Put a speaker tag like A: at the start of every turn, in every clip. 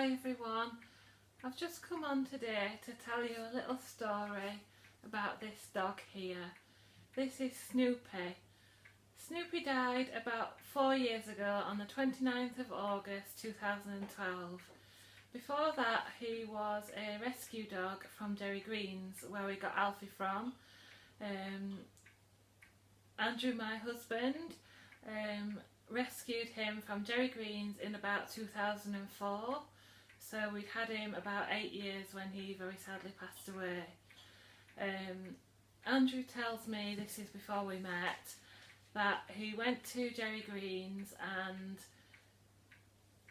A: Hi everyone, I've just come on today to tell you a little story about this dog here. This is Snoopy. Snoopy died about 4 years ago on the 29th of August 2012. Before that he was a rescue dog from Derry Greens, where we got Alfie from. Andrew, my husband, rescued him from Derry Greens in about 2004, so we'd had him about 8 years when he very sadly passed away. Andrew tells me, this is before we met, that he went to Derry Greens and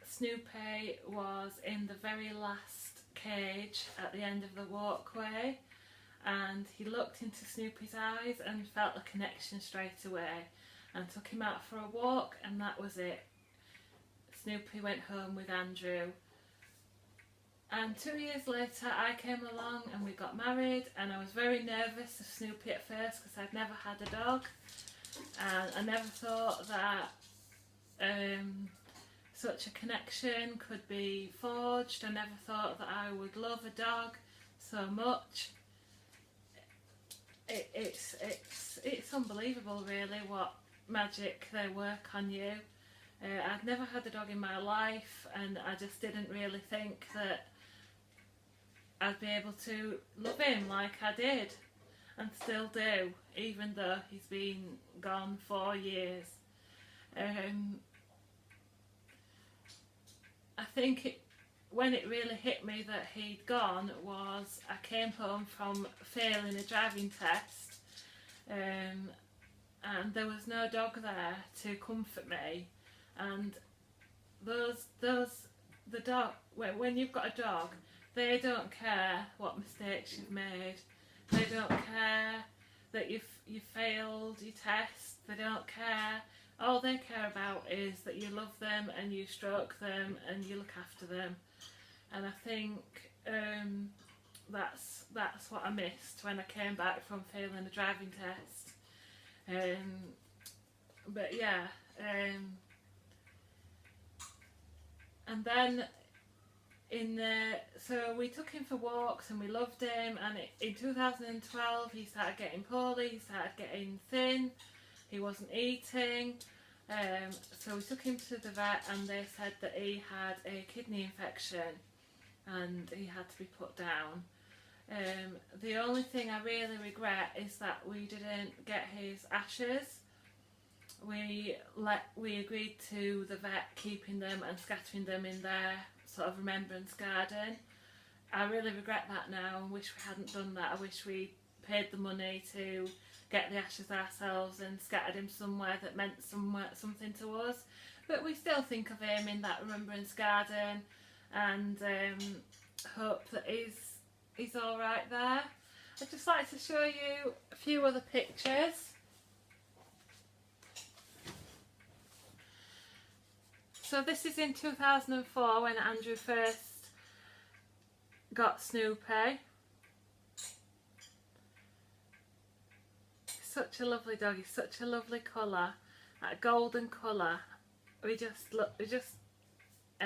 A: Snoopy was in the very last cage at the end of the walkway, and he looked into Snoopy's eyes and felt a connection straight away and took him out for a walk, and that was it. Snoopy went home with Andrew, and 2 years later I came along and we got married, and I was very nervous of Snoopy at first because I'd never had a dog and I never thought that such a connection could be forged. I never thought that I would love a dog so much. It's unbelievable really what magic they work on you. I'd never had a dog in my life, and I just didn't really think that I'd be able to love him like I did, and still do, even though he's been gone 4 years. I think when it really hit me that he'd gone was I came home from failing a driving test, and there was no dog there to comfort me. And the dog, when you've got a dog, they don't care what mistakes you've made. They don't care that you failed your test. They don't care. All they care about is that you love them and you stroke them and you look after them. And I think that's what I missed when I came back from failing a driving test. But yeah, and then so we took him for walks and we loved him, and in 2012 he started getting poorly, he started getting thin, he wasn't eating. So we took him to the vet and they said that he had a kidney infection and he had to be put down. The only thing I really regret is that we didn't get his ashes. We agreed to the vet keeping them and scattering them in their sort of remembrance garden. I really regret that now and wish we hadn't done that. I wish we paid the money to get the ashes ourselves and scattered him somewhere that meant something to us. But we still think of him in that remembrance garden, and hope that he's all right there. I'd just like to show you a few other pictures. So this is in 2004 when Andrew first got Snoopy. Such a lovely dog, he's such a lovely colour, that golden colour. And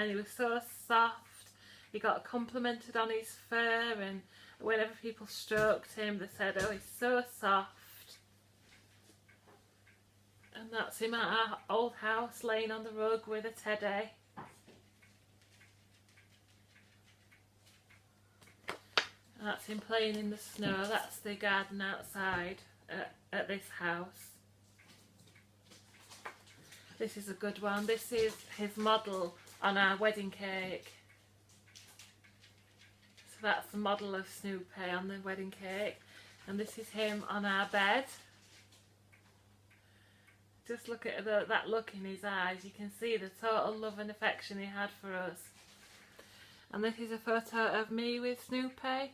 A: he was so soft. He got complimented on his fur, and whenever people stroked him they said, oh, he's so soft. And that's him at our old house laying on the rug with a teddy. And that's him playing in the snow. That's the garden outside at this house. This is a good one. This is his model on our wedding cake. So that's the model of Snoopy on the wedding cake. And this is him on our bed. Just look at that look in his eyes. You can see the total love and affection he had for us. And this is a photo of me with Snoopy,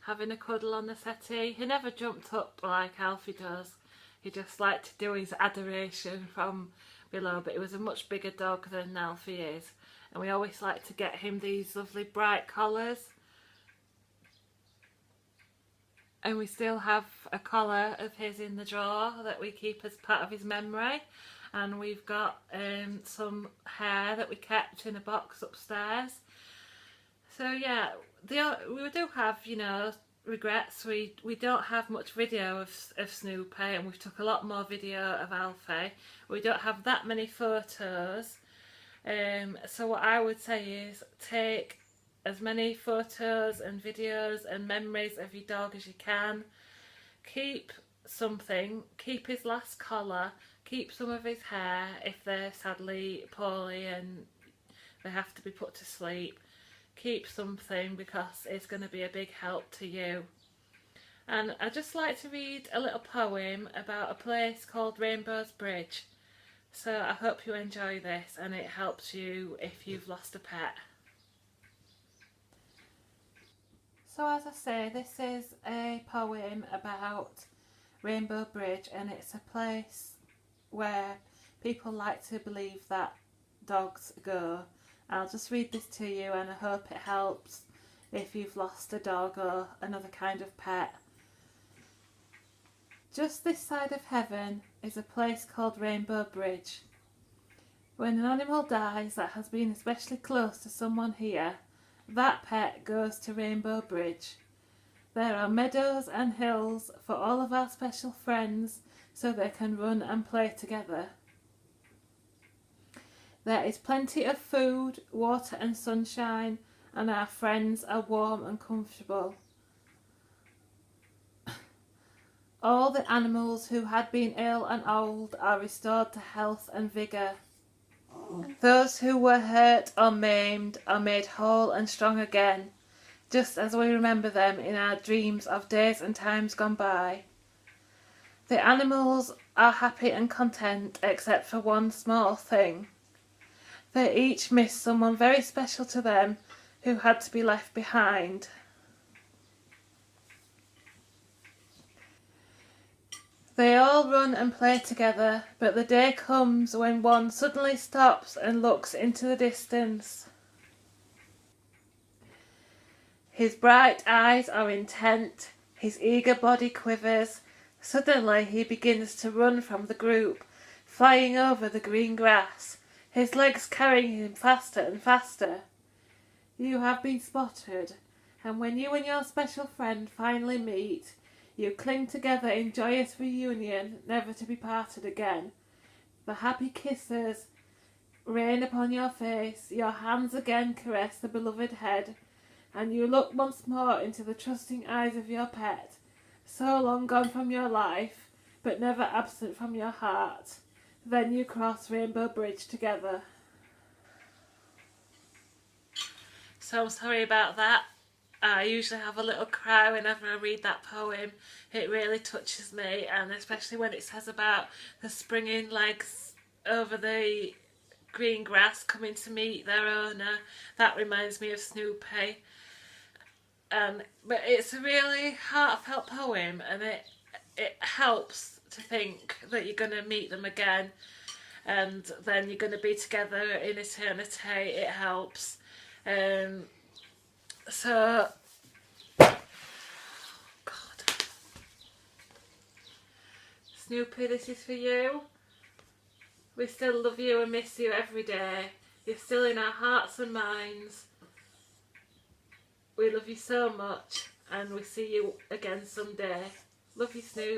A: having a cuddle on the settee. He never jumped up like Alfie does. He just liked to do his adoration from below, but he was a much bigger dog than Alfie is. And we always like to get him these lovely bright collars. And we still have a collar of his in the drawer that we keep as part of his memory. And we've got some hair that we kept in a box upstairs. So yeah, we do have, you know, regrets. We don't have much video of Snoopy, and we've took a lot more video of Alfie. We don't have that many photos. So what I would say is take as many photos and videos and memories of your dog as you can. Keep something, keep his last collar, keep some of his hair if they're sadly poorly and they have to be put to sleep. Keep something because it's going to be a big help to you. And I'd just like to read a little poem about a place called Rainbow's Bridge. So I hope you enjoy this and it helps you if you've lost a pet. So as I say, this is a poem about Rainbow Bridge, and it's a place where people like to believe that dogs go. I'll just read this to you and I hope it helps if you've lost a dog or another kind of pet. Just this side of heaven is a place called Rainbow Bridge. When an animal dies that has been especially close to someone here, that pet goes to Rainbow Bridge. There are meadows and hills for all of our special friends so they can run and play together. There is plenty of food, water and sunshine, and our friends are warm and comfortable. All the animals who had been ill and old are restored to health and vigour. Those who were hurt or maimed are made whole and strong again, just as we remember them in our dreams of days and times gone by. The animals are happy and content except for one small thing. They each miss someone very special to them who had to be left behind. They all run and play together, but the day comes when one suddenly stops and looks into the distance. His bright eyes are intent, his eager body quivers. Suddenly he begins to run from the group, flying over the green grass, his legs carrying him faster and faster. You have been spotted, and when you and your special friend finally meet, you cling together in joyous reunion, never to be parted again. The happy kisses rain upon your face, your hands again caress the beloved head, and you look once more into the trusting eyes of your pet, so long gone from your life, but never absent from your heart. Then you cross Rainbow Bridge together. So I'm sorry about that. I usually have a little cry whenever I read that poem. It really touches me, and especially when it says about the springing legs over the green grass coming to meet their owner. That reminds me of Snoopy. But it's a really heartfelt poem, and it helps to think that you're going to meet them again and then you're going to be together in eternity. It helps. So, God, Snoopy, this is for you. We still love you and miss you every day. You're still in our hearts and minds. We love you so much, and we see you again someday. Love you, Snoop.